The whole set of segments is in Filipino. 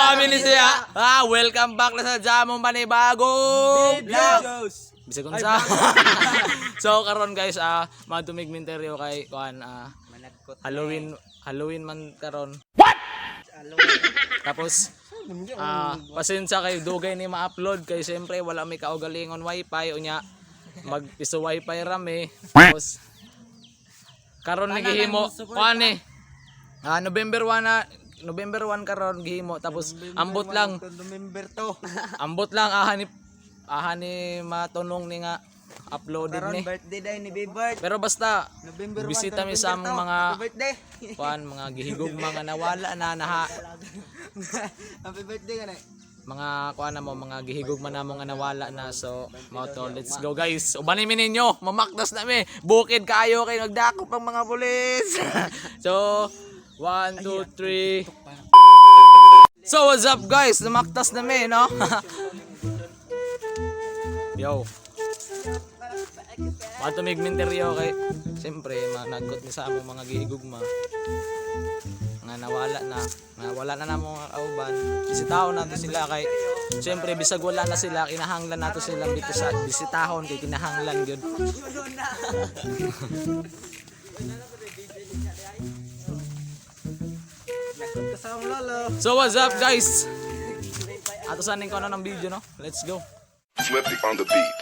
family siya. Welcome back na sa Jamong Panibagong Videos. Bisa kung sa. So karon guys, madumig minteryo kay kuan Halloween man karon. What? Tapos pasensya kay dugay ni ma-upload kay siyempre wala may kaugalingon wifi unya mag-iso wifi rame. Tapos karon nagihimo kuan ni November 1 karon gihimo tapos ambot lang November 2. ambot lang ahani matunong ni nga uploaded Karon ni birthday day ni Bibert. pero basta November 1. bisita mi sa among mga Happy birthday. kuan mga gihigog mga nawala na naha Happy birthday ka na. mga kuan na mo mga gihigog man namo nga nawala na so mao to let's go guys ubanin mi ninyo mamakdas na mi bukid kaayo kay nagdakop ang mga pulis. So 1 2 3. So what's up guys, namaktas na mi no. Yo matumig minteryo kay siyempre managot ni sa among mga gihigugma nga nawala na namo nga kauban bisitahon nato sila kay siyempre bisag wala na sila kinahanglan nato sila bisitahon kay kinahanglan gyud. So what's up guys, ato saning kono ng video no, let's go. Flippy on the beat.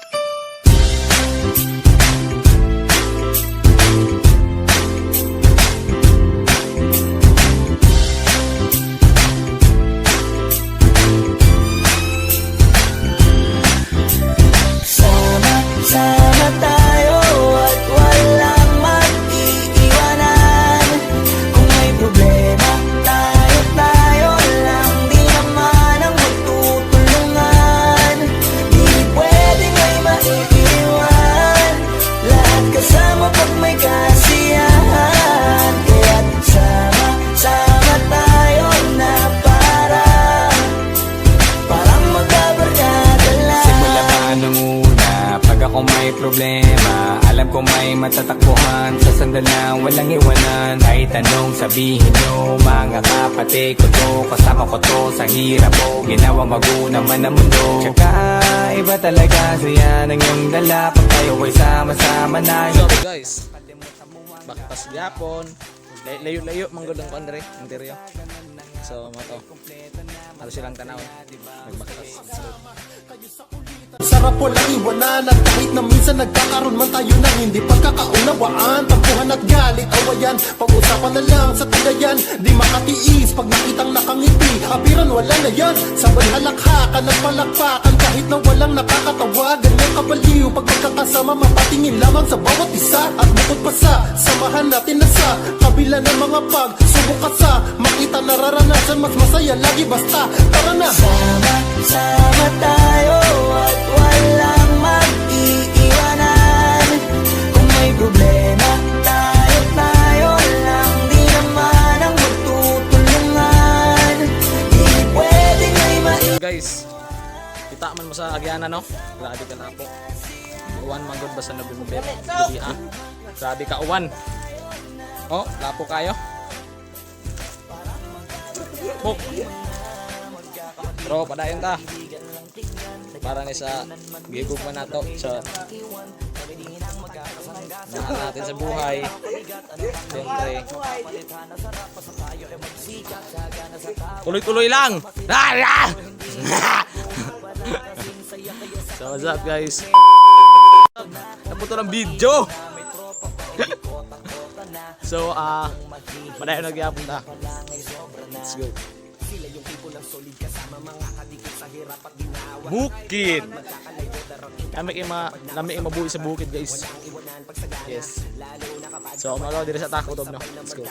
Sama tayo at walang mag-iiwanan. Kung may problema, tayo lang. Di naman ang magtutulungan. Di pwedeng may maiiwan. Lahat kasama pag may kasiyahan. Kaya't sama tayo na parang magkabarkada lang. Simula pa nung pag ako may problema, alam ko may matatakbuhan. Sa sandalang walang iwanan. Kahit anong sabihin nyo, mga kapatid ko to, kasama ko to sa hirap ko. Ginawa magunang man ang mundo. Tsaka iba talaga saya ng iyong dala. Pag tayo ay sama-sama na. So guys, baktas gyapon layo-layo manggod ang kondre interior. So mo to ano silang tanaw nagbaktas. Sarap walang iwanan at kahit na minsan nagkakaroon man tayo ng hindi pagkakaunawaan. Tampuhan at galit, awayan, pag-usapan na lang sa tagayan. Di makatiis pag nakitang nakangiti, apiran wala na yan. Sabay halakhakan at palakpakan kahit na walang nakakatawa. Ganyan kabaliw pag magkakasama, mapatingin lamang sa bawat isa. At bukod pa sa samahan natin na sa kabila ng mga pagsubok at sa makita nararanasan, mas masaya lagi basta tara na. Sama tayo at walang mag-iiwanan. Kung may problema, tayo lang. Di naman ang magtutulungan. Di pwedeng may Guys, kita man mo sa agyana no. Grabe ka na po. Uwan manggod ba sa November? Gabi grabe ka uwan. Oh, lapo kayo. Bok. Bro, padayon ta. Para ni sa gigug man nato sa natin sa buhay. Siyempre. Tuloy-tuloy lang. So what's up guys? Napunto ng video. So padayon nagyapon ta. Let's go. Bukid. Kami mabuhi sa bukid guys. Yes. So malo dire sa takot no. Let's go.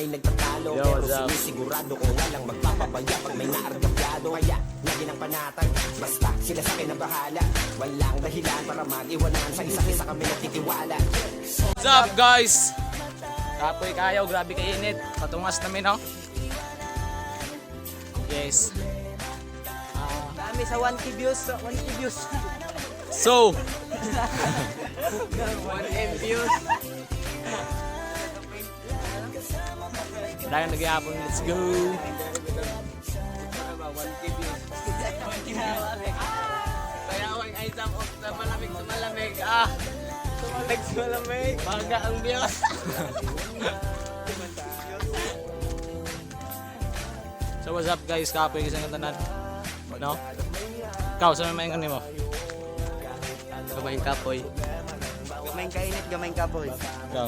ay nagtatalo. Yo, Pero what's up? sinisigurado ko walang magpapabaya pag may naargabyado. Kaya lagi ng panatag, basta sila sa akin na bahala. Walang dahilan para mag-iwanan, sa isa't isa kami nagtitiwala. What's up guys? Kapoy kayo, grabe kainit. Patungas namin no? Yes. Dami sa 1K views. 1K views. So, 1M views. dahil nagyapon, let's go. 1K views. Kaya ako ay item of sa malamig sa malamig. Malamig sa malamig. Baga ang views. So what's up guys, kapoy isang tanan. No? Ikaw, sa may maingani mo? Gamayng kapoy. Gamayng kainit, gamayng kapoy. Ikaw.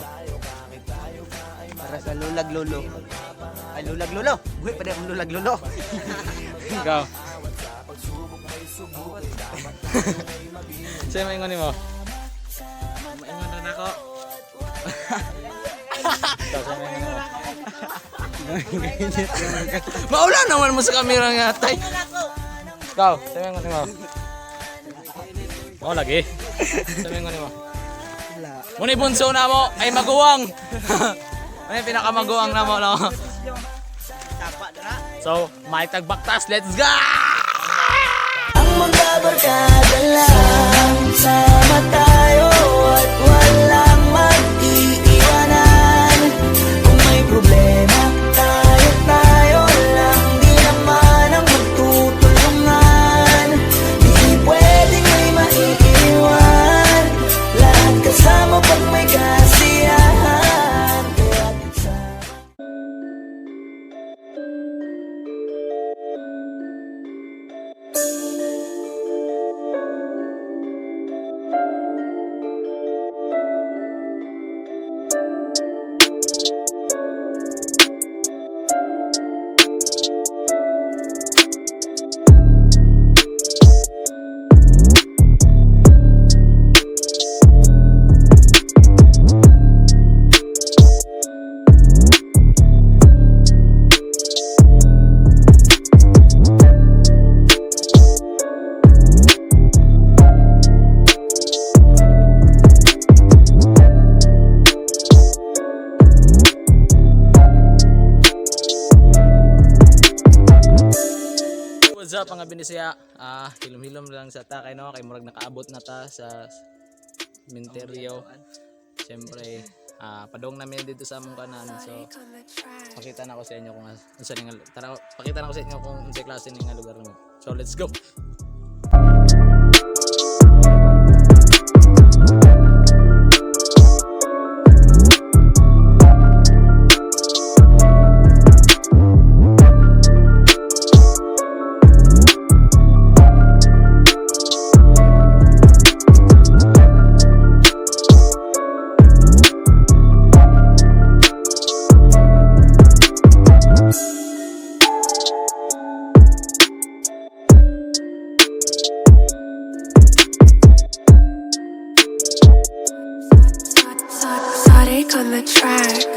Para sa lulag lolo. Ay, lulag lolo. Buhay pa rin ang lulag lolo. Ikaw. Sa may maingani mo? Maingon na ako. Ikaw, sa may maingani mo? Maula naman mo sa kamera nga, tay. Ikaw, sa may maingani mo? Oo, lagi. Sa may maingani mo? Muna bunso na mo ay maguwang. Ano yung pinakamaguwang na mo, no? So, may tagbaktas, let's go! Ang magkabarkada lang, sama tayo at walang mag-iiwanan. Kung may problema, tayo lang, di naman ang magtutulungan. Di pwedeng may maiiwan, lahat kasama pag may kasiyahan. Kaya't sama What's up mga binisya? Hilom-hilom lang sa ta kay no, kay murag nakaabot na ta sa cementerio. Siyempre, padong namin dito sa among kanan. So, pakita na ko sa inyo kung unsa ning pakita na ko sa inyo kung unsa klase ning lugar nimo. So, let's go. Sonic on the track.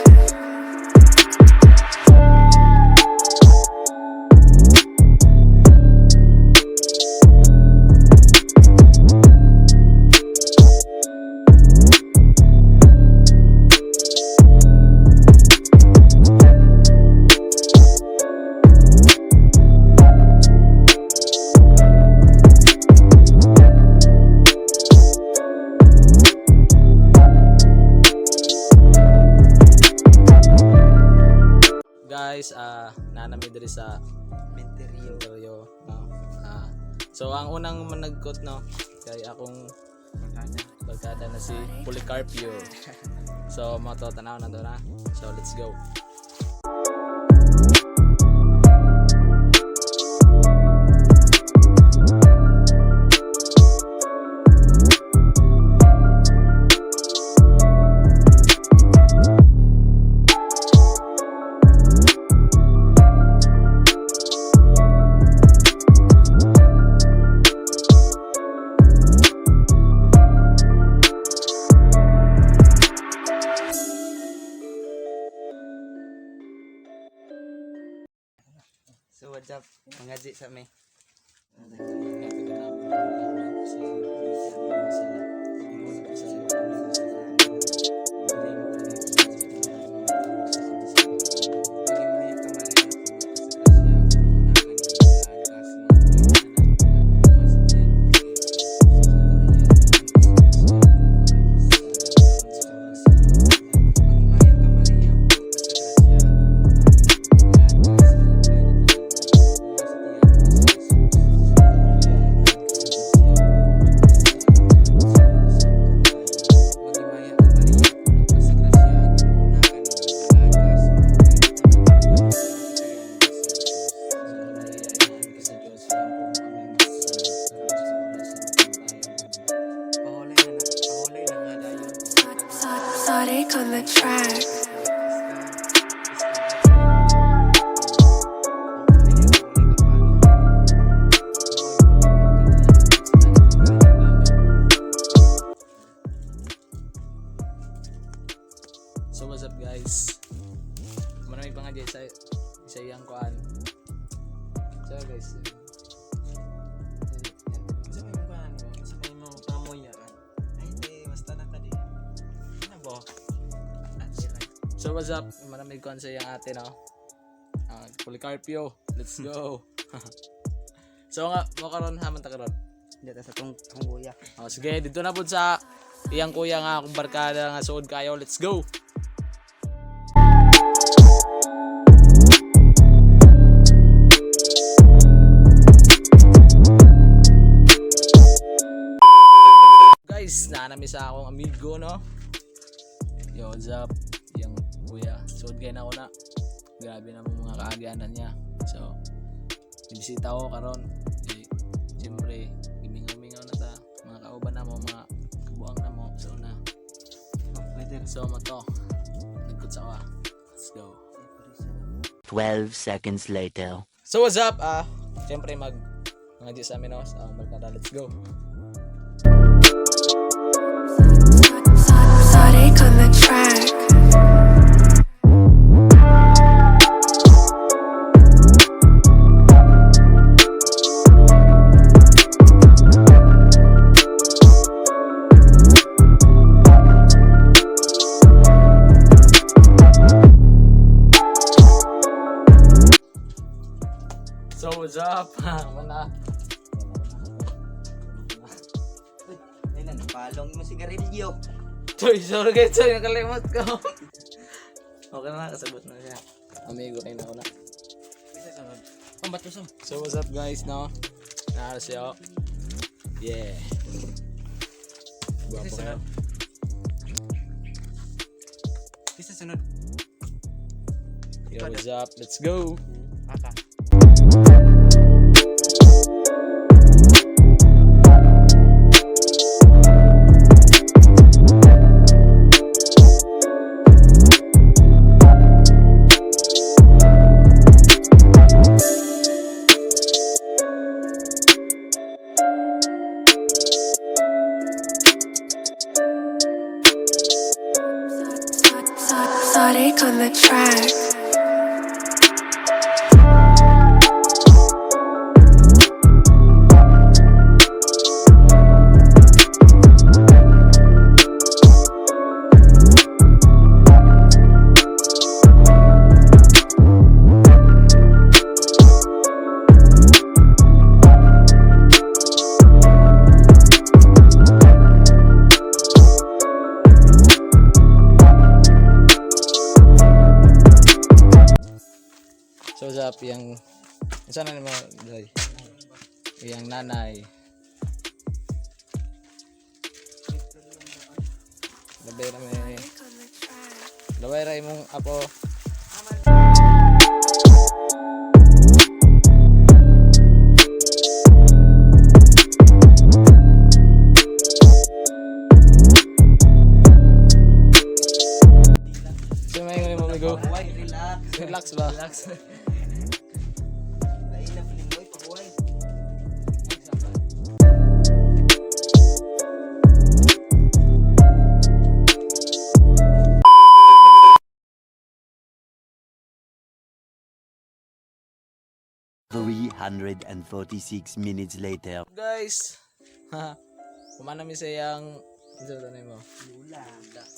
Guys, nanami diri sa cementerio. So ang unang managkot no kay akong barkada na si Policarpio. So mo to tanaw na to na. So let's go. WhatsApp, mangaji sa may. Exotic on the track. So what's up guys? Maraming pa nga dyan sa iyang kuan. So guys, Sa may mga ano, sa may mga pamoy yan. Ay, hindi, basta na ka di. Ano ba? so what's up? Maraming kuan sa iyang ate no. Policarpio, let's go. So nga mo karon haman ta karon. Dito sa tong kuya. Oh, sige, dito na pud sa iyang kuya nga kung barkada nga suod kayo. Let's go. Guys, naanami sa akong amigo no. Yo, what's up? Yung kuya, suod kayo na ako na. Grabe na mga kaagyanan niya. So, ibisita ko karon. Siyempre, gimingaw-mingaw na ta. Mga kauban na mo, mga kabuang na mo. So na. So mo to. Nagkut sa ka. Let's go. 12 seconds later. So what's up? Siyempre mga di sa amin no. Sa barkada, let's go. Exotic on the track. So what's up? Mana? Ay, nagpalong mo sigarilyo. Choy, sorry guys, choy, nakalimot ko. Okay na, kasabot na siya. Amigo kayo na ako na. Isa sunod. Ang bato sa. So what's up guys, no? Naaras siya. Yeah. Guwapo kayo. Isa sunod. Yo, what's up? Let's go. Aka. Exotic on the track. So what's up? Yang sana naman Joy? Yang nanay. Labay rame. Exotic on the track. Labay ra imong apo. So may mo amigo. Pahuway, relax. Relax ba? Relax. Lain na pilingoy, pahuway. 146 minutes later. Guys, kumana mi sayang mo?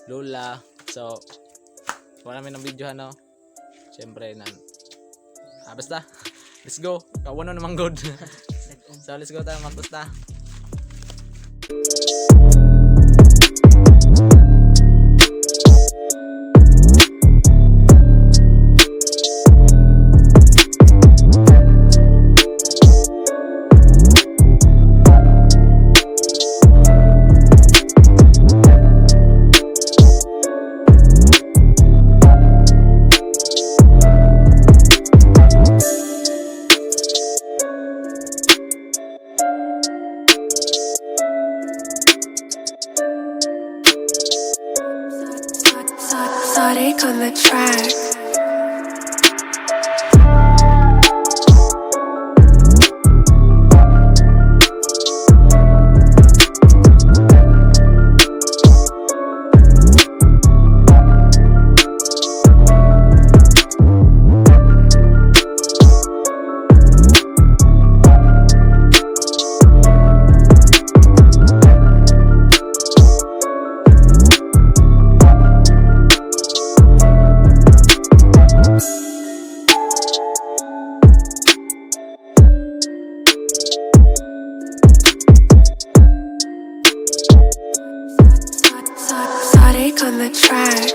Lola. So, wala namin ng video no. Siyempre basta. Let's go. Kawano naman good. So, let's go tayo magpusta. Sonic on the track. Sonic on the track.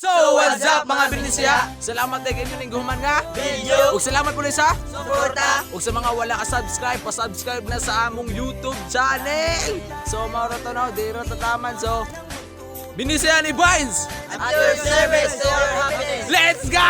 So, what's up mga binisya? Salamat tayo kayo ning guhuman nga video. Ug salamat po sa suporta. Ug sa mga wala ka subscribe, pa-subscribe na sa among YouTube channel. So, mauro to no, diro tataman. So, binisya ni Vines At your service to your happiness. Let's go!